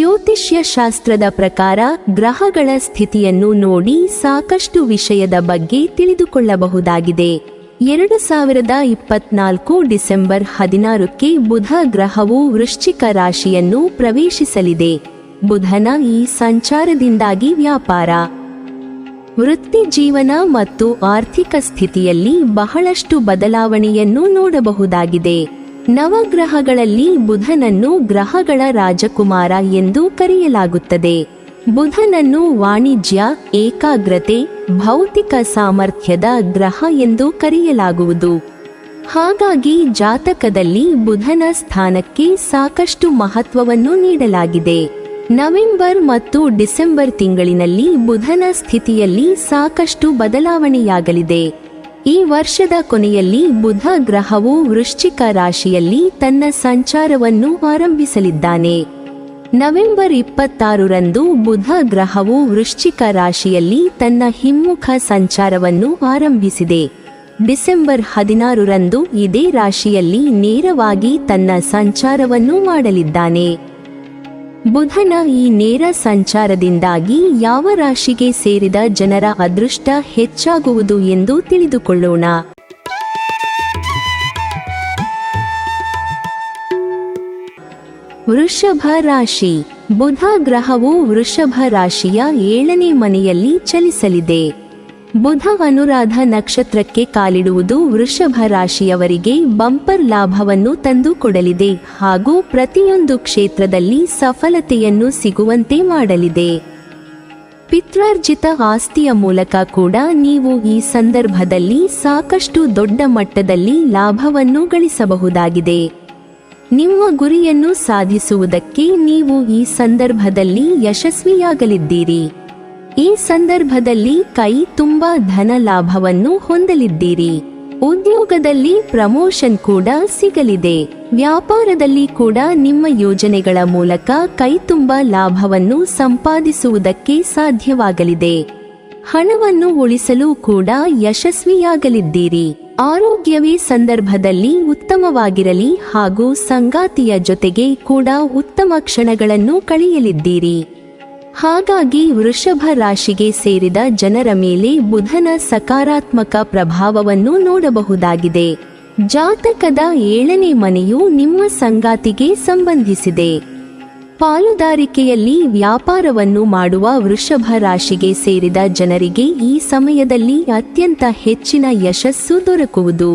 ಜ್ಯೋತಿಷ್ಯ ಶಾಸ್ತ್ರದ ಪ್ರಕಾರ ಗ್ರಹಗಳ ಸ್ಥಿತಿಯನ್ನು ನೋಡಿ ಸಾಕಷ್ಟು ವಿಷಯದ ಬಗ್ಗೆ ತಿಳಿದುಕೊಳ್ಳಬಹುದಾಗಿದೆ. 2024 ಡಿಸೆಂಬರ್ 16ಕ್ಕೆ ಬುಧ ಗ್ರಹವು ವೃಶ್ಚಿಕ ರಾಶಿಯನ್ನು ಪ್ರವೇಶಿಸಲಿದೆ. ಬುಧನ ಈ ಸಂಚಾರದಿಂದಾಗಿ ವ್ಯಾಪಾರ, ವೃತ್ತಿ ಜೀವನ ಮತ್ತು ಆರ್ಥಿಕ ಸ್ಥಿತಿಯಲ್ಲಿ ಬಹಳಷ್ಟು ಬದಲಾವಣೆಯನ್ನು ನೋಡಬಹುದಾಗಿದೆ. ನವಗ್ರಹಗಳಲ್ಲಿ ಬುಧನನ್ನು ಗ್ರಹಗಳ ರಾಜಕುಮಾರ ಎಂದು ಕರೆಯಲಾಗುತ್ತದೆ. ಬುಧನನ್ನು ವಾಣಿಜ್ಯ, ಏಕಾಗ್ರತೆ, ಭೌತಿಕ ಸಾಮರ್ಥ್ಯದ ಗ್ರಹ ಎಂದು ಕರೆಯಲಾಗುವುದು. ಹಾಗಾಗಿ ಜಾತಕದಲ್ಲಿ ಬುಧನ ಸ್ಥಾನಕ್ಕೆ ಸಾಕಷ್ಟು ಮಹತ್ವವನ್ನು ನೀಡಲಾಗಿದೆ. ನವೆಂಬರ್ ಮತ್ತು ಡಿಸೆಂಬರ್ ತಿಂಗಳಿನಲ್ಲಿ ಬುಧನ ಸ್ಥಿತಿಯಲ್ಲಿ ಸಾಕಷ್ಟು ಬದಲಾವಣೆಯಾಗಲಿದೆ. ಈ ವರ್ಷದ ಕೊನೆಯಲ್ಲಿ ಬುಧ ಗ್ರಹವು ವೃಶ್ಚಿಕ ರಾಶಿಯಲ್ಲಿ ತನ್ನ ಸಂಚಾರವನ್ನು ಆರಂಭಿಸಲಿದ್ದಾನೆ. ನವೆಂಬರ್ 26ರಂದು ಬುಧ ಗ್ರಹವು ವೃಶ್ಚಿಕ ರಾಶಿಯಲ್ಲಿ ತನ್ನ ಹಿಮ್ಮುಖ ಸಂಚಾರವನ್ನು ಆರಂಭಿಸಿದೆ. ಡಿಸೆಂಬರ್ 16ರಂದು ಇದೇ ರಾಶಿಯಲ್ಲಿ ನೇರವಾಗಿ ತನ್ನ ಸಂಚಾರವನ್ನು ಮಾಡಲಿದ್ದಾನೆ. ಬುಧನ ಈ ನೇರ ಸಂಚಾರದಿಂದಾಗಿ ಯಾವ ರಾಶಿಗೆ ಸೇರಿದ ಜನರ ಅದೃಷ್ಟ ಹೆಚ್ಚಾಗುವುದು ಎಂದು ತಿಳಿದುಕೊಳ್ಳೋಣ. ವೃಷಭ ರಾಶಿ. ಬುಧ ಗ್ರಹವು ವೃಷಭ ರಾಶಿಯ 7ನೇ ಮನೆಯಲ್ಲಿ ಚಲಿಸಲಿದೆ. ಬುಧ ಅನುರಾಧ ನಕ್ಷತ್ರಕ್ಕೆ ಕಾಲಿಡುವುದು ವೃಷಭ ರಾಶಿಯವರಿಗೆ ಬಂಪರ್ ಲಾಭವನ್ನು ತಂದುಕೊಡಲಿದೆ ಹಾಗೂ ಪ್ರತಿಯೊಂದು ಕ್ಷೇತ್ರದಲ್ಲಿ ಸಫಲತೆಯನ್ನು ಸಿಗುವಂತೆ ಮಾಡಲಿದೆ. ಪಿತ್ರಾರ್ಜಿತ ಆಸ್ತಿಯ ಮೂಲಕ ಕೂಡ ನೀವು ಈ ಸಂದರ್ಭದಲ್ಲಿ ಸಾಕಷ್ಟು ದೊಡ್ಡ ಮಟ್ಟದಲ್ಲಿ ಲಾಭವನ್ನು ಗಳಿಸಬಹುದಾಗಿದೆ. ನಿಮ್ಮ ಗುರಿಯನ್ನು ಸಾಧಿಸುವುದಕ್ಕೆ ನೀವು ಈ ಸಂದರ್ಭದಲ್ಲಿ ಯಶಸ್ವಿಯಾಗಲಿದ್ದೀರಿ. ಈ ಸಂದರ್ಭದಲ್ಲಿ ಕೈ ತುಂಬಾ ಧನ ಲಾಭವನ್ನು ಹೊಂದಲಿದ್ದೀರಿ. ಉದ್ಯೋಗದಲ್ಲಿ ಪ್ರಮೋಷನ್ ಕೂಡ ಸಿಗಲಿದೆ. ವ್ಯಾಪಾರದಲ್ಲಿ ಕೂಡ ನಿಮ್ಮ ಯೋಜನೆಗಳ ಮೂಲಕ ಕೈ ತುಂಬಾ ಲಾಭವನ್ನು ಸಂಪಾದಿಸುವುದಕ್ಕೆ ಸಾಧ್ಯವಾಗಲಿದೆ. ಹಣವನ್ನು ಉಳಿಸಲು ಕೂಡ ಯಶಸ್ವಿಯಾಗಲಿದ್ದೀರಿ. ಆರೋಗ್ಯವೇ ಸಂದರ್ಭದಲ್ಲಿ ಉತ್ತಮವಾಗಿರಲಿ ಹಾಗೂ ಸಂಗಾತಿಯ ಜೊತೆಗೆ ಕೂಡ ಉತ್ತಮ ಕ್ಷಣಗಳನ್ನು ಕಳೆಯಲಿದ್ದೀರಿ. ಹಾಗಾಗಿ ವೃಷಭ ರಾಶಿಗೆ ಸೇರಿದ ಜನರ ಮೇಲೆ ಬುಧನ ಸಕಾರಾತ್ಮಕ ಪ್ರಭಾವವನ್ನು ನೋಡಬಹುದಾಗಿದೆ. ಜಾತಕದ 7ನೇ ಮನೆಯು ನಿಮ್ಮ ಸಂಗಾತಿಗೆ ಸಂಬಂಧಿಸಿದೆ. ಪಾಲುದಾರಿಕೆಯಲ್ಲಿ ವ್ಯಾಪಾರವನ್ನು ಮಾಡುವ ವೃಷಭ ರಾಶಿಗೆ ಸೇರಿದ ಜನರಿಗೆ ಈ ಸಮಯದಲ್ಲಿ ಅತ್ಯಂತ ಹೆಚ್ಚಿನ ಯಶಸ್ಸು ದೊರಕುವುದು.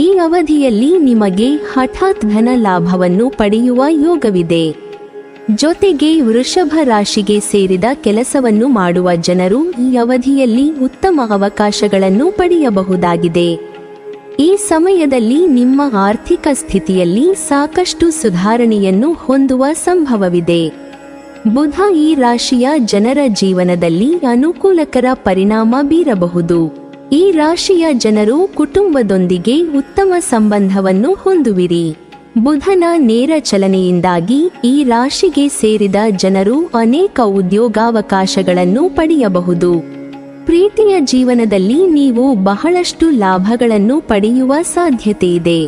ಈ ಅವಧಿಯಲ್ಲಿ ನಿಮಗೆ ಹಠಾತ್ ಧನ ಲಾಭವನ್ನು ಪಡೆಯುವ ಯೋಗವಿದೆ. ಜೊತೆಗೆ ವೃಷಭ ರಾಶಿಗೆ ಸೇರಿದ ಕೆಲಸವನ್ನು ಮಾಡುವ ಜನರು ಈ ಅವಧಿಯಲ್ಲಿ ಉತ್ತಮ ಅವಕಾಶಗಳನ್ನು ಪಡೆಯಬಹುದಾಗಿದೆ. ಈ ಸಮಯದಲ್ಲಿ ನಿಮ್ಮ ಆರ್ಥಿಕ ಸ್ಥಿತಿಯಲ್ಲಿ ಸಾಕಷ್ಟು ಸುಧಾರಣೆಯನ್ನು ಹೊಂದುವ ಸಂಭವವಿದೆ. ಬುಧ ಈ ರಾಶಿಯ ಜನರ ಜೀವನದಲ್ಲಿ ಅನುಕೂಲಕರ ಪರಿಣಾಮ ಬೀರಬಹುದು. ಈ ರಾಶಿಯ ಜನರು ಕುಟುಂಬದೊಂದಿಗೆ ಉತ್ತಮ ಸಂಬಂಧವನ್ನು ಹೊಂದುವಿರಿ. ಬುಧನ ನೇರ ಚಲನೆಯಿಂದಾಗಿ ಈ ರಾಶಿಗೆ ಸೇರಿದ ಜನರು ಅನೇಕ ಉದ್ಯೋಗಾವಕಾಶಗಳನ್ನು ಪಡೆಯಬಹುದು. ಪ್ರೀತಿಯ ಜೀವನದಲ್ಲಿ ನೀವು ಬಹಳಷ್ಟು ಲಾಭಗಳನ್ನು ಪಡೆಯುವ ಸಾಧ್ಯತೆಯಿದೆ.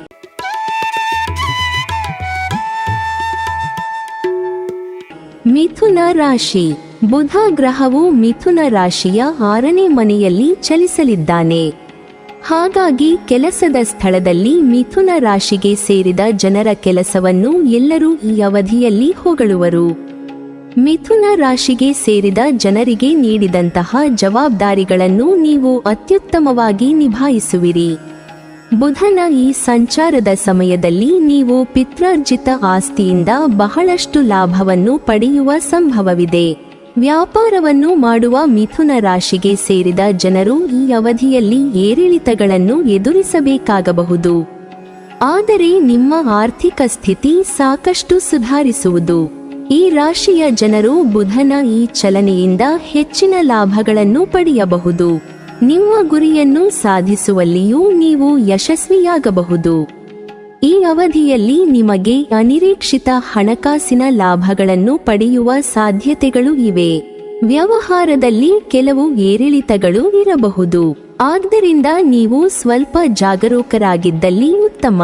ಮಿಥುನ ರಾಶಿ. ಬುಧ ಗ್ರಹವು ಮಿಥುನ ರಾಶಿಯ 6ನೇ ಮನೆಯಲ್ಲಿ ಚಲಿಸಲಿದ್ದಾನೆ. ಹಾಗಾಗಿ ಕೆಲಸದ ಸ್ಥಳದಲ್ಲಿ ಮಿಥುನ ರಾಶಿಗೆ ಸೇರಿದ ಜನರ ಕೆಲಸವನ್ನು ಎಲ್ಲರೂ ಈ ಅವಧಿಯಲ್ಲಿ ಹೊಗಳುವರು. ಮಿಥುನ ರಾಶಿಗೆ ಸೇರಿದ ಜನರಿಗೆ ನೀಡಿದಂತಹ ಜವಾಬ್ದಾರಿಗಳನ್ನು ನೀವು ಅತ್ಯುತ್ತಮವಾಗಿ ನಿಭಾಯಿಸುವಿರಿ. ಬುಧನ ಈ ಸಂಚಾರದ ಸಮಯದಲ್ಲಿ ನೀವು ಪಿತ್ರಾರ್ಜಿತ ಆಸ್ತಿಯಿಂದ ಬಹಳಷ್ಟು ಲಾಭವನ್ನು ಪಡೆಯುವ ಸಂಭವವಿದೆ. ವ್ಯಾಪಾರವನ್ನು ಮಾಡುವ ಮಿಥುನ ರಾಶಿಗೆ ಸೇರಿದ ಜನರು ಈ ಅವಧಿಯಲ್ಲಿ ಏರಿಳಿತಗಳನ್ನು ಎದುರಿಸಬೇಕಾಗಬಹುದು. ಆದರೆ ನಿಮ್ಮ ಆರ್ಥಿಕ ಸ್ಥಿತಿ ಸಾಕಷ್ಟು ಸುಧಾರಿಸುವುದು. ಈ ರಾಶಿಯ ಜನರು ಬುಧನ ಈ ಚಲನೆಯಿಂದ ಹೆಚ್ಚಿನ ಲಾಭಗಳನ್ನು ಪಡೆಯಬಹುದು. ನಿಮ್ಮ ಗುರಿಯನ್ನು ಸಾಧಿಸುವಲ್ಲಿಯೂ ನೀವು ಯಶಸ್ವಿಯಾಗಬಹುದು. ಈ ಅವಧಿಯಲ್ಲಿ ನಿಮಗೆ ಅನಿರೀಕ್ಷಿತ ಹಣಕಾಸಿನ ಲಾಭಗಳನ್ನು ಪಡೆಯುವ ಸಾಧ್ಯತೆಗಳು ಇವೆ. ವ್ಯವಹಾರದಲ್ಲಿ ಕೆಲವು ಏರಿಳಿತಗಳು ಇರಬಹುದು. ಆದ್ದರಿಂದ ನೀವು ಸ್ವಲ್ಪ ಜಾಗರೂಕರಾಗಿದ್ದಲ್ಲಿ ಉತ್ತಮ.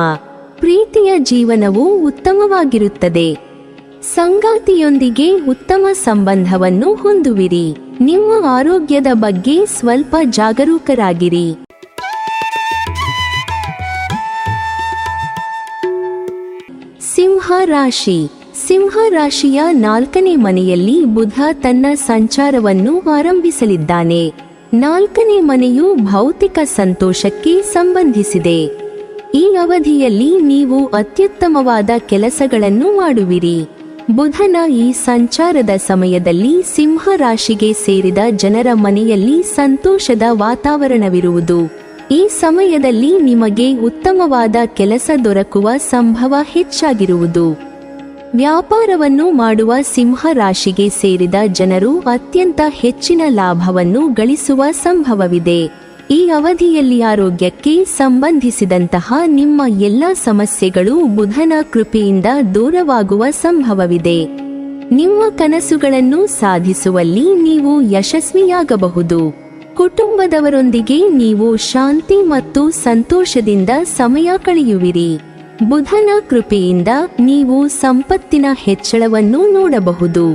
ಪ್ರೀತಿಯ ಜೀವನವು ಉತ್ತಮವಾಗಿರುತ್ತದೆ. ಸಂಗಾತಿಯೊಂದಿಗೆ ಉತ್ತಮ ಸಂಬಂಧವನ್ನು ಹೊಂದುವಿರಿ. ನಿಮ್ಮ ಆರೋಗ್ಯದ ಬಗ್ಗೆ ಸ್ವಲ್ಪ ಜಾಗರೂಕರಾಗಿರಿ. ಸಿಂಹ ರಾಶಿ. ಸಿಂಹ ರಾಶಿಯ 4ನೇ ಮನೆಯಲ್ಲಿ ಬುಧ ತನ್ನ ಸಂಚಾರವನ್ನು ಆರಂಭಿಸಲಿದ್ದಾನೆ. 4ನೇ ಮನೆಯು ಭೌತಿಕ ಸಂತೋಷಕ್ಕೆ ಸಂಬಂಧಿಸಿದೆ. ಈ ಅವಧಿಯಲ್ಲಿ ನೀವು ಅತ್ಯುತ್ತಮವಾದ ಕೆಲಸಗಳನ್ನು ಮಾಡುವಿರಿ. ಬುಧನ ಈ ಸಂಚಾರದ ಸಮಯದಲ್ಲಿ ಸಿಂಹ ರಾಶಿಗೆ ಸೇರಿದ ಜನರ ಮನೆಯಲ್ಲಿ ಸಂತೋಷದ ವಾತಾವರಣವಿರುವುದು. ಈ ಸಮಯದಲ್ಲಿ ನಿಮಗೆ ಉತ್ತಮವಾದ ಕೆಲಸ ದೊರಕುವ ಸಂಭವ ಹೆಚ್ಚಾಗಿರುವುದು. ವ್ಯಾಪಾರವನ್ನು ಮಾಡುವ ಸಿಂಹ ರಾಶಿಗೆ ಸೇರಿದ ಜನರು ಅತ್ಯಂತ ಹೆಚ್ಚಿನ ಲಾಭವನ್ನು ಗಳಿಸುವ ಸಂಭವವಿದೆ. ಈ ಅವಧಿಯಲ್ಲಿ ಆರೋಗ್ಯಕ್ಕೆ ಸಂಬಂಧಿಸಿದಂತಹ ನಿಮ್ಮ ಎಲ್ಲ ಸಮಸ್ಯೆಗಳು ಬುಧನ ಕೃಪೆಯಿಂದ ದೂರವಾಗುವ ಸಂಭವವಿದೆ. ನಿಮ್ಮ ಕನಸುಗಳನ್ನು ಸಾಧಿಸುವಲ್ಲಿ ನೀವು ಯಶಸ್ವಿಯಾಗಬಹುದು. ಕುಟುಂಬದವರೊಂದಿಗೆ ನೀವು ಶಾಂತಿ ಮತ್ತು ಸಂತೋಷದಿಂದ ಸಮಯ ಕಳೆಯುವಿರಿ. ಬುಧನ ಕೃಪೆಯಿಂದ ನೀವು ಸಂಪತ್ತಿನ ಹೆಚ್ಚಳವನ್ನು ನೋಡಬಹುದು.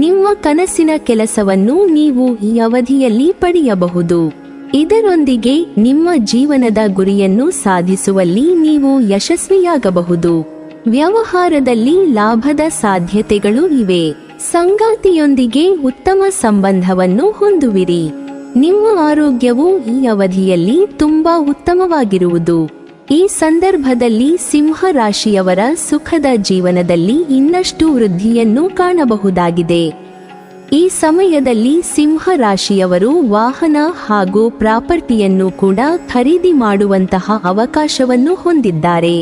ನಿಮ್ಮ ಕನಸಿನ ಕೆಲಸವನ್ನು ನೀವು ಈ ಅವಧಿಯಲ್ಲಿ ಪಡೆಯಬಹುದು. ಇದರೊಂದಿಗೆ ನಿಮ್ಮ ಜೀವನದ ಗುರಿಯನ್ನು ಸಾಧಿಸುವಲ್ಲಿ ನೀವು ಯಶಸ್ವಿಯಾಗಬಹುದು. ವ್ಯವಹಾರದಲ್ಲಿ ಲಾಭದ ಸಾಧ್ಯತೆಗಳು ಇವೆ. ಸಂಗಾತಿಯೊಂದಿಗೆ ಉತ್ತಮ ಸಂಬಂಧವನ್ನು ಹೊಂದುವಿರಿ. ನಿಮ್ಮ ಆರೋಗ್ಯವು ಈ ಅವಧಿಯಲ್ಲಿ ತುಂಬಾ ಉತ್ತಮವಾಗಿರುವುದು. ಈ ಸಂದರ್ಭದಲ್ಲಿ ಸಿಂಹ ರಾಶಿಯವರ ಸುಖದ ಜೀವನದಲ್ಲಿ ಇನ್ನಷ್ಟು ವೃದ್ಧಿಯನ್ನು ಕಾಣಬಹುದಾಗಿದೆ. ಈ ಸಮಯದಲ್ಲಿ ಸಿಂಹ ರಾಶಿಯವರು ವಾಹನ ಹಾಗೂ ಪ್ರಾಪರ್ಟಿಯನ್ನು ಕೂಡ ಖರೀದಿ ಮಾಡುವಂತಹ ಅವಕಾಶವನ್ನು ಹೊಂದಿದ್ದಾರೆ.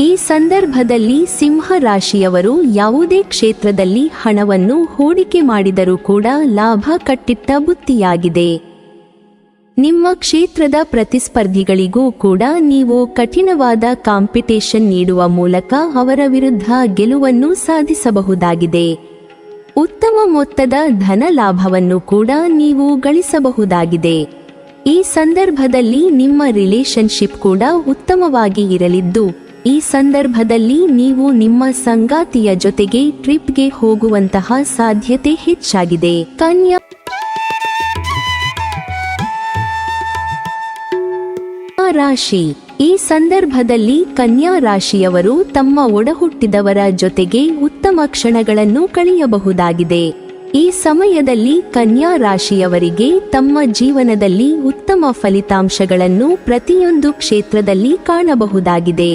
ಈ ಸಂದರ್ಭದಲ್ಲಿ ಸಿಂಹ ರಾಶಿಯವರು ಯಾವುದೇ ಕ್ಷೇತ್ರದಲ್ಲಿ ಹಣವನ್ನು ಹೂಡಿಕೆ ಮಾಡಿದರೂ ಕೂಡ ಲಾಭ ಕಟ್ಟಿಟ್ಟ ಬುತ್ತಿಯಾಗಿದೆ. ನಿಮ್ಮ ಕ್ಷೇತ್ರದ ಪ್ರತಿಸ್ಪರ್ಧಿಗಳಿಗೂ ಕೂಡ ನೀವು ಕಠಿಣವಾದ ಕಾಂಪಿಟೇಷನ್ ನೀಡುವ ಮೂಲಕ ಅವರ ವಿರುದ್ಧ ಗೆಲುವನ್ನು ಸಾಧಿಸಬಹುದಾಗಿದೆ. ಉತ್ತಮ ಮೊತ್ತದ ಧನ ಲಾಭವನ್ನು ಕೂಡ ನೀವು ಗಳಿಸಬಹುದಾಗಿದೆ. ಈ ಸಂದರ್ಭದಲ್ಲಿ ನಿಮ್ಮ ರಿಲೇಶನ್ಶಿಪ್ ಕೂಡ ಉತ್ತಮವಾಗಿ ಇರಲಿದ್ದು, ಈ ಸಂದರ್ಭದಲ್ಲಿ ನೀವು ನಿಮ್ಮ ಸಂಗಾತಿಯ ಜೊತೆಗೆ ಟ್ರಿಪ್ಗೆ ಹೋಗುವಂತಹ ಸಾಧ್ಯತೆ ಹೆಚ್ಚಾಗಿದೆ. ಕನ್ಯಾ ರಾಶಿ. ಈ ಸಂದರ್ಭದಲ್ಲಿ ಕನ್ಯಾ ರಾಶಿಯವರು ತಮ್ಮ ಒಡಹುಟ್ಟಿದವರ ಜೊತೆಗೆ ಉತ್ತಮ ಕ್ಷಣಗಳನ್ನು ಕಳೆಯಬಹುದಾಗಿದೆ. ಈ ಸಮಯದಲ್ಲಿ ಕನ್ಯಾ ರಾಶಿಯವರಿಗೆ ತಮ್ಮ ಜೀವನದಲ್ಲಿ ಉತ್ತಮ ಫಲಿತಾಂಶಗಳನ್ನು ಪ್ರತಿಯೊಂದು ಕ್ಷೇತ್ರದಲ್ಲಿ ಕಾಣಬಹುದಾಗಿದೆ.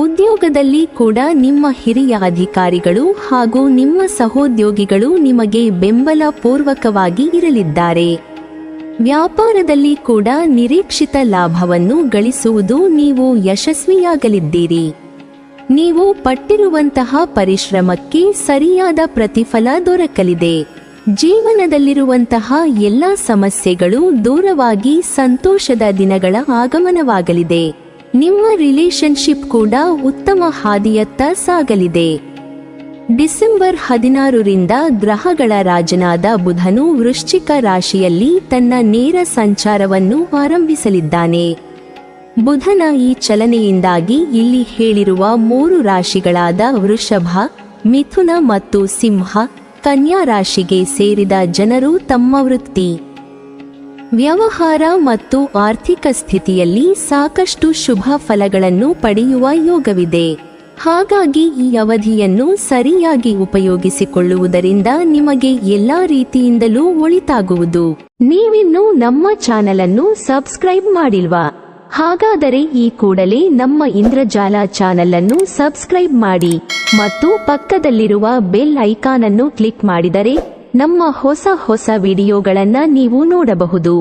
ಉದ್ಯೋಗದಲ್ಲಿ ಕೂಡ ನಿಮ್ಮ ಹಿರಿಯ ಅಧಿಕಾರಿಗಳು ಹಾಗೂ ನಿಮ್ಮ ಸಹೋದ್ಯೋಗಿಗಳು ನಿಮಗೆ ಬೆಂಬಲ ಪೂರ್ವಕವಾಗಿ ಇರಲಿದ್ದಾರೆ. ವ್ಯಾಪಾರದಲ್ಲಿ ಕೂಡ ನಿರೀಕ್ಷಿತ ಲಾಭವನ್ನು ಗಳಿಸುವುದು ನೀವು ಯಶಸ್ವಿಯಾಗಲಿದ್ದೀರಿ. ನೀವು ಪಟ್ಟಿರುವಂತಹ ಪರಿಶ್ರಮಕ್ಕೆ ಸರಿಯಾದ ಪ್ರತಿಫಲ ದೊರಕಲಿದೆ. ಜೀವನದಲ್ಲಿರುವಂತಹ ಎಲ್ಲ ಸಮಸ್ಯೆಗಳು ದೂರವಾಗಿ ಸಂತೋಷದ ದಿನಗಳ ಆಗಮನವಾಗಲಿದೆ. ನಿಮ್ಮ ರಿಲೇಶನ್ಶಿಪ್ ಕೂಡ ಉತ್ತಮ ಹಾದಿಯತ್ತ ಸಾಗಲಿದೆ. ಡಿಸೆಂಬರ್ 16ರಿಂದ ಗ್ರಹಗಳ ರಾಜನಾದ ಬುಧನು ವೃಶ್ಚಿಕ ರಾಶಿಯಲ್ಲಿ ತನ್ನ ನೇರ ಸಂಚಾರವನ್ನು ಆರಂಭಿಸಲಿದ್ದಾನೆ. ಬುಧನ ಈ ಚಲನೆಯಿಂದಾಗಿ ಇಲ್ಲಿ ಹೇಳಿರುವ 3 ರಾಶಿಗಳಾದ ವೃಷಭ, ಮಿಥುನ ಮತ್ತು ಸಿಂಹ, ಕನ್ಯಾ ರಾಶಿಗೆ ಸೇರಿದ ಜನರು ತಮ್ಮ ವೃತ್ತಿ, ವ್ಯವಹಾರ ಮತ್ತು ಆರ್ಥಿಕ ಸ್ಥಿತಿಯಲ್ಲಿ ಸಾಕಷ್ಟು ಶುಭ ಫಲಗಳನ್ನು ಪಡೆಯುವ ಯೋಗವಿದೆ. ಹಾಗಾಗಿ ಈ ಅವಧಿಯನ್ನು ಸರಿಯಾಗಿ ಉಪಯೋಗಿಸಿಕೊಳ್ಳುವುದರಿಂದ ನಿಮಗೆ ಎಲ್ಲಾ ರೀತಿಯಿಂದಲೂ ಒಳಿತಾಗುವುದು. ನೀವಿನ್ನೂ ನಮ್ಮ ಚಾನೆಲ್ ಅನ್ನು ಸಬ್ಸ್ಕ್ರೈಬ್ ಮಾಡಿಲ್ವಾ? ಹಾಗಾದರೆ ಈ ಕೂಡಲೇ ನಮ್ಮ ಇಂದ್ರಜಾಲ ಚಾನೆಲ್ ಅನ್ನು ಸಬ್ಸ್ಕ್ರೈಬ್ ಮಾಡಿ ಮತ್ತು ಪಕ್ಕದಲ್ಲಿರುವ ಬೆಲ್ ಐಕಾನ್ ಅನ್ನು ಕ್ಲಿಕ್ ಮಾಡಿದರೆ ನಮ್ಮ ಹೊಸ ವಿಡಿಯೋಗಳನ್ನು ನೀವು ನೋಡಬಹುದು.